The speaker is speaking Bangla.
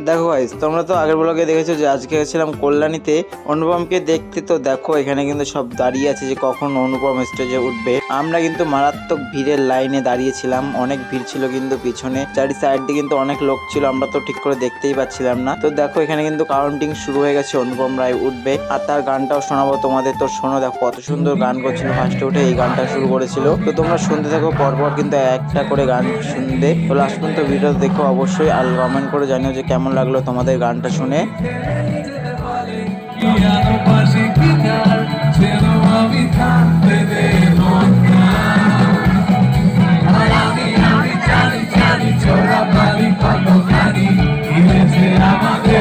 দেখো গাইস, তোমরা তো আগের ব্লগে দেখেছো যে আজকে গেছিলাম কল্যাণীতে অনুপমকে দেখতে। তো দেখো এখানে কিন্তু সব দাঁড়িয়ে আছে যে কখন অনুপম স্টেজে উঠবে। আমরা কিন্তু মারাত্মক ভিড়ের লাইনে দাঁড়িয়েছিলাম, অনেক ভিড় ছিল কিন্তু পিছনে, চারি সাইড দিয়ে কিন্তু অনেক লোক ছিল, আমরা তো ঠিক করে দেখতেই পাচ্ছিলাম না। তো দেখো এখানে কিন্তু কাউন্টিং শুরু হয়ে গেছে, অনুপম রায় উঠবে আর তার গানটাও শোনাবো তোমাদের। তো শোনো, দেখো কত সুন্দর গান করছিল, ফার্স্টে উঠে এই গানটা শুরু করেছিল। তো তোমরা শুনতে থাকো, পরপর কিন্তু একটা করে গান শুনবে। তো লাস্ট পর্যন্ত ভিডিও দেখো অবশ্যই, আর কমেন্ট করে জানিও যে কেমন লাগলো তোমাদের গানটা শুনে। আমি জানি চোরা বালি কত জানি, আমাদের